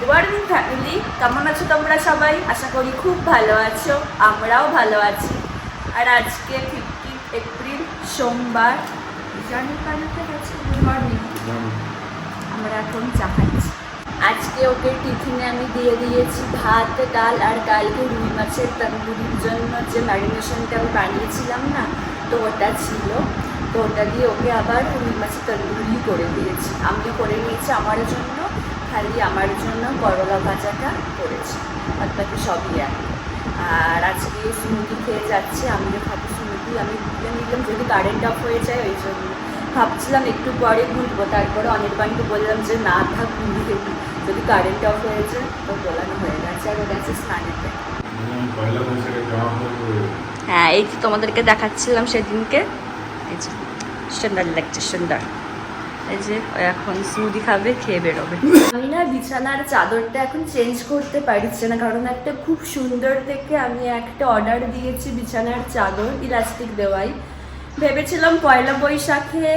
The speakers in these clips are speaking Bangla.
মর্নিং ফ্যামিলি, কেমন আছো তোমরা সবাই? আশা করি খুব ভালো আছো, আমরাও ভালো আছি। আর আজকে 15 এপ্রিল সোমবার। Good morning. আমরা এখন চা খাচ্ছি। আজকে ওকে টিফিনে আমি দিয়ে দিয়েছি ভাত, ডাল আর কালকে রুই মাছের তন্দুরির জন্য যে ম্যারিনেশনটা আমি বানিয়েছিলাম না, তো ওটা ছিল। তো ওটা দিয়ে ওকে আবার রুই মাছের তন্দুরি করে দিয়েছি। আমিও করে নিয়েছি আমার জন্য, খালি আমার জন্য করলা ভাজাটা করেছি, আর বাকি সবই এক। আর আজকে স্মুদি খেয়ে যাচ্ছে, আমিও খাবো স্মুদি। আমি ভুলে নিলাম যদি কারেন্ট অফ হয়ে যায়, ওই জন্য ভাবছিলাম একটু পরে ঘুরবো। তারপরে অনির্বাণকে বললাম যে না থাক, ঘুরি দেখি, যদি কারেন্ট অফ হয়ে যায় তো বলানো হয়ে গেছে। আর ও গেছে স্নানেতে। হ্যাঁ, এই যে তোমাদেরকে দেখাচ্ছিলাম সেদিনকে, এই যে সুন্দর লাগছে, সুন্দর। এই যে এখন স্মুদি খাবে, খেয়ে বেরোবে। আমি না বিছানার চাদরটা এখন চেঞ্জ করতে পারছি না, কারণ একটা খুব সুন্দর দেখে আমি একটা অর্ডার দিয়েছি বিছানার চাদর, ইলাস্টিক দেওয়াই। ভেবেছিলাম পয়লা বৈশাখে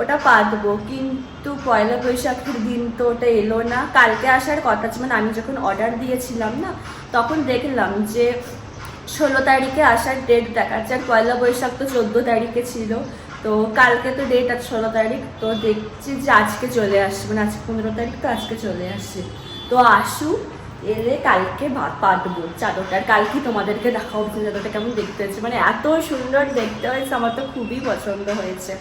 ওটা পাতবো, কিন্তু পয়লা বৈশাখের দিন তো ওটা এলো না। কালকে আসার কথা ছিল, মানে আমি যখন অর্ডার দিয়েছিলাম না, তখন দেখলাম যে 16 তারিখে আসার ডেট দেখাচ্ছে, আর পয়লা বৈশাখ তো 14 তারিখে ছিল। তো কালকে তো ডেট আছে 16 তারিখ, তো দেখছি যে আজকে চলে আসছে, মানে আজকে 15 তারিখ, তো আজকে চলে আসছে। তো আসুক, এলে কালকে পাতবো চাদরটা। আর কালকে তোমাদেরকে দেখাবো চাদরটা কেমন দেখতে হয়েছে, মানে এত সুন্দর দেখতে হয়েছে, আমার তো খুবই পছন্দ হয়েছে।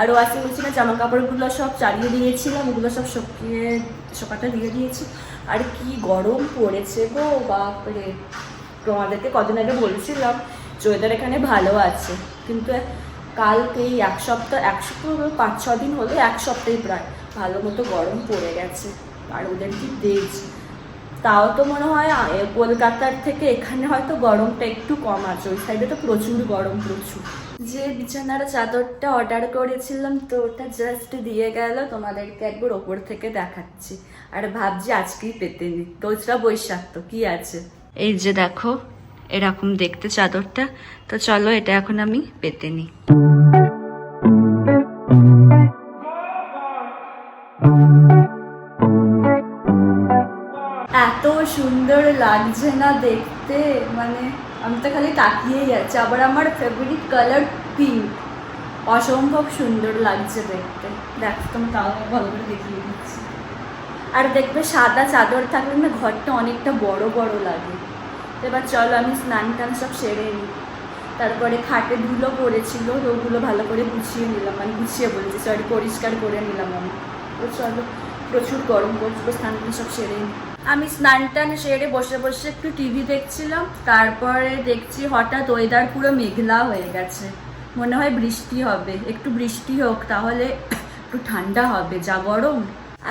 আর ওয়াশিং মেশিনে জামা কাপড়গুলো সব চালিয়ে দিয়েছিলাম, ওগুলো সব শোকাতে দিয়ে দিয়েছি। আর কি গরম পড়েছে গো, বাপরে। তোমাদেরকে কদিন আগে বলছিলাম যে ওয়েদার এখানে ভালো আছে, কিন্তু কালকে এই এক সপ্তাহ 5-6 দিন হলো, এক সপ্তাহে প্রায় ভালো মতো গরম পড়ে গেছে। আর ওদের কি দেখছি, তাও তো মনে হয় কলকাতার থেকে এখানে হয়তো গরমটা একটু কম আছে, ওই সাইডে তো প্রচুর গরম, প্রচুর। যে বিছানার চাদরটা অর্ডার করেছিলাম, তো ওটা জাস্ট দিয়ে গেল, তোমাদেরকে একবার ওপর থেকে দেখাচ্ছি। আর ভাবছি আজকেই পেতে নি, 2রা বৈশাখ, তো কি আছে। এই যে দেখো এরকম দেখতে চাদরটা, তো চলো এটা এখন আমি পেতে নিই। এত সুন্দর লাগছে না দেখতে, মানে আমি তো খালি তাকিয়েই যাচ্ছি। আবার আমার ফেভারিট কালার পিঙ্ক, অসম্ভব সুন্দর লাগছে দেখতে। দেখ তুমি, তাও ভালো করে দেখিয়ে দিচ্ছি। আর দেখবে সাদা চাদর থাকলে না ঘরটা অনেকটা বড় বড় লাগে। এবার চলো আমি স্নান টান সব সেরে নিই। তারপরে খাটে ধুলো পড়েছিল, ওগুলো ভালো করে গুছিয়ে নিলাম, মানে গুছিয়ে বলছি সরি, পরিষ্কার করে নিলাম আমি। তো চলো, প্রচুর গরম পড়ছিল, স্নান টান সব সেরে নিই। আমি স্নান টান সেরে বসে বসে একটু টিভি দেখছিলাম। তারপরে দেখছি হঠাৎ ওয়েদার পুরো মেঘলা হয়ে গেছে, মনে হয় বৃষ্টি হবে। একটু বৃষ্টি হোক, তাহলে একটু ঠান্ডা হবে, যা গরম।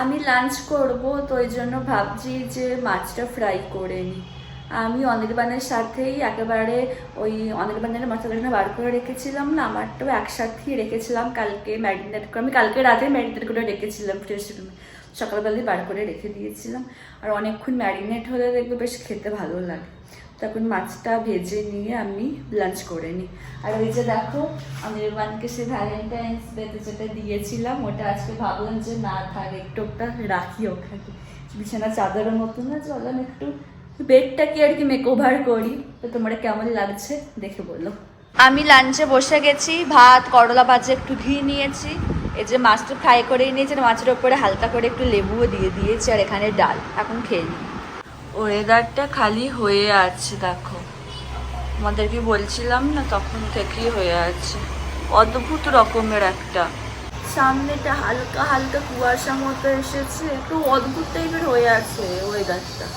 আমি লাঞ্চ করব, তো ওই জন্য ভাবছি যে মাছটা ফ্রাই করে নিই। আমি অনির্বাণের সাথেই একেবারে ওই অনির্বাণের মশলাটা বার করে রেখেছিলাম না, আমারটাও একসাথেই রেখেছিলাম কালকে ম্যারিনেট করে। আমি কালকে রাতে ম্যারিনেট করে রেখেছিলাম ফ্রেশ রুমে, সকালবেলায় বার করে রেখে দিয়েছিলাম। আর অনেকক্ষণ ম্যারিনেট হলে দেখবে বেশ খেতে ভালো লাগে। তখন মাছটা ভেজে নিয়ে আমি লাঞ্চ করে নিই। আর ওই যে দেখো অনির্বাণকে সে ভ্যালেন্টাইন্স ডেতে যেটা দিয়েছিলাম, ওটা আজকে ভাবলাম যে না থাক, একটু ওটা রাখি ওখানে। বিছানা চাদরের মতো না, চলাম একটু বেডটাকে আর কি মেকওভার করি। তো তোমরা কেমন লাগছে দেখে বলো। আমি লাঞ্চে বসে গেছি, ভাত, করলা ভাজা, একটু ঘি নিয়েছি। এই যে মাছটা ফ্রাই করেই নিয়েছি, মাছের ওপরে হালকা করে একটু লেবুও দিয়ে দিয়েছি, আর এখানে ডাল। এখন খেয়ে নিই। ওয়েদারটা খালি হয়ে আছে দেখো, আমাদেরকে বলছিলাম না তখন থেকেই হয়ে আছে, অদ্ভুত রকমের একটা। সামনেটা হালকা হালকা কুয়াশা মতো এসেছে, একটু অদ্ভুত টাইপের হয়ে আছে ওয়েদারটা।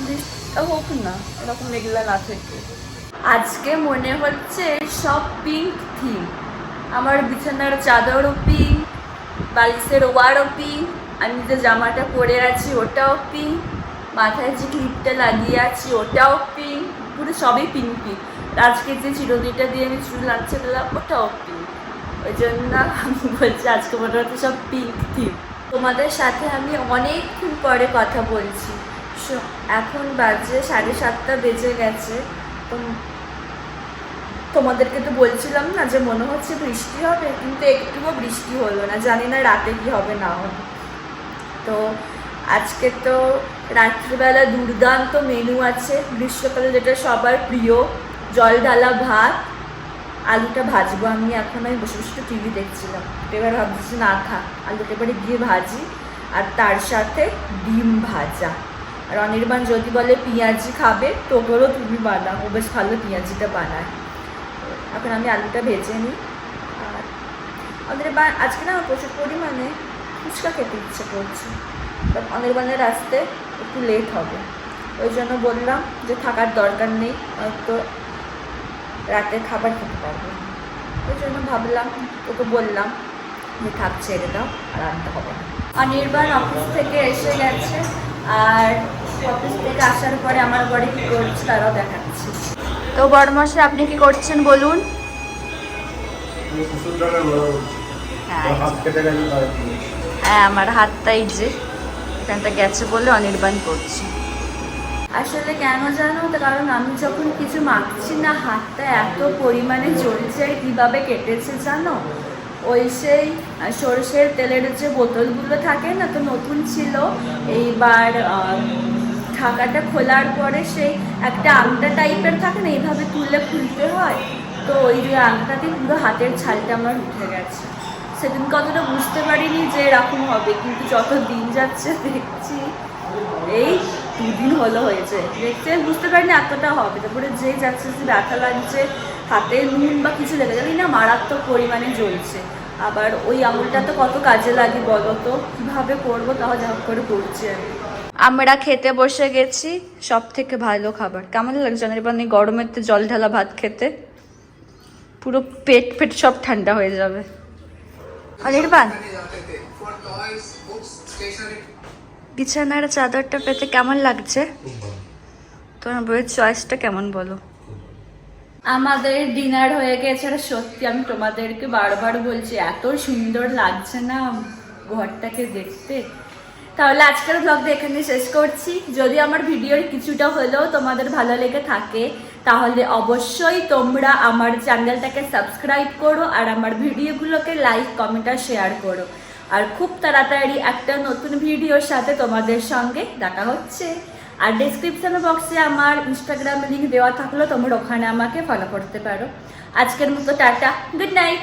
বৃষ্টিটা হোক না, এরকম মেঘলা না থেকে। আজকে মনে হচ্ছে সব পিঙ্ক থিম। আমার বিছানার চাদরও পিঙ্ক, বালিশের ওয়ারও পিঙ্ক, আমি যে জামাটা পরে আছি ওটাও পিঙ্ক, মাথায় যে ক্লিপটা লাগিয়ে আছি ওটাও পিঙ্ক, পুরো সবই পিঙ্ক পিঙ্ক। আজকে যে চিরুনিটা দিয়ে আমি চুল লাগছে দিলাম ওটাও পিঙ্ক। ওই জন্য আমি বলছি আজকে মনে হচ্ছে সব পিঙ্ক থিম। তোমাদের সাথে আমি অনেকক্ষণ পরে কথা বলছি। এখন বাজে 7:30 বেজে গেছে। তো তোমাদেরকে তো বলছিলাম না যে মনে হচ্ছে বৃষ্টি হবে, কিন্তু একটুও বৃষ্টি হলো না। জানি না রাতে কি হবে না হবে। তো আজকে তো রাত্রিবেলা দুর্দান্ত মেনু আছে, গ্রীষ্মকালে যেটা সবার প্রিয়, জল ঢালা ভাত, আলুটা ভাজবো আমি। এখন আমি বসে বসে টিভি দেখছিলাম, এবার ভাবছি না থাক, আলুটা এবারে গিয়ে ভাজি, আর তার সাথে ডিম ভাজা। আর অনির্বাণ যদি বলে পেঁয়াজি খাবে, তোকেরও তুমি বানাও, ও বেশ ভালো পেঁয়াজিটা বানায়। এখন আমি আলুটা ভেজে নিই। আর অনির্বাণ আজকে না আমার প্রচুর পরিমাণে ফুচকা খেতে ইচ্ছে করছে, বাট অনির্বাণের আসতে একটু লেট হবে, ওই জন্য বললাম যে থাকার দরকার নেই, হয়তো রাতের খাবার খেতে পারবো, ওই জন্য ভাবলাম, ওকে বললাম যে থাক ছেড়ে দাও, আর আনতে হবে না। অনির্বাণ অফিস থেকে এসে গেছে, আর অফিস থেকে আসার পরে আমার ঘরে কী করছে তারাও দেখাচ্ছি। তো বড়মশাই আপনি কি করছেন বলুন? হ্যাঁ, আমার হাতটাই যে এখানটা গেছে বলে অনির্বাণ করছে। আসলে কেন জানো তো, কারণ আমি যখন কিছু মাখছি না, হাতটা এত পরিমাণে জ্বলছে, আর কীভাবে কেটেছে জানো, ওই সেই সরষের তেলের যে বোতলগুলো থাকে না, তো নতুন ছিল, এইবার ঢাকাটা খোলার পরে সেই একটা আংটা টাইপের থাকে না, এইভাবে তুললে খুলতে হয়, তো ওই যে আংটাতে পুরো হাতের ছালটা আমার উঠে গেছে। সেদিন কতটা বুঝতে পারিনি যে এরকম হবে, কিন্তু যত দিন যাচ্ছে দেখছি, এই 2 দিন হলো হয়েছে, দেখতে বুঝতে পারিনি এতটা হবে। তারপরে যেই যাচ্ছে যে ব্যথা লাগছে, হাতে নুন বা কিছু লেগে যাবে না, মারাত্মক পরিমাণে জ্বলছে। আবার ওই আঙুলটা তো কত কাজে লাগে বলো তো, কীভাবে করবো, তাও যা করে করছি আমি। আমরা খেতে বসে গেছি, সব থেকে ভালো খাবার। কেমন লাগছে অনির্বাণ এই গরমের তো জল ঢালা ভাত খেতে? পুরো পেট ফেট সব ঠান্ডা হয়ে যাবে। অনির্বাণ, বিছানার চাদরটা পেতে কেমন লাগছে? তোমার বইয়ের চয়েসটা কেমন বলো? আমাদের ডিনার হয়ে গেছে, আর সত্যি আমি তোমাদেরকে বারবার বলছি, এত সুন্দর লাগছে না ঘরটাকে দেখতে। তাহলে আজকের ব্লগটা এখানে শেষ করছি। যদি আমার ভিডিওর কিছুটা হলেও তোমাদের ভালো লেগে থাকে, তাহলে অবশ্যই তোমরা আমার চ্যানেলটাকে সাবস্ক্রাইব করো, আর আমার ভিডিওগুলোকে লাইক, কমেন্ট আর শেয়ার করো। আর খুব তাড়াতাড়ি একটা নতুন ভিডিওর সাথে তোমাদের সঙ্গে দেখা হচ্ছে। আর ডেসক্রিপশন বক্সে আমার ইনস্টাগ্রাম লিঙ্ক দেওয়া থাকলেও তোমরা ওখানে আমাকে ফলো করতে পারো। আজকের মতো টাটা, গুড নাইট।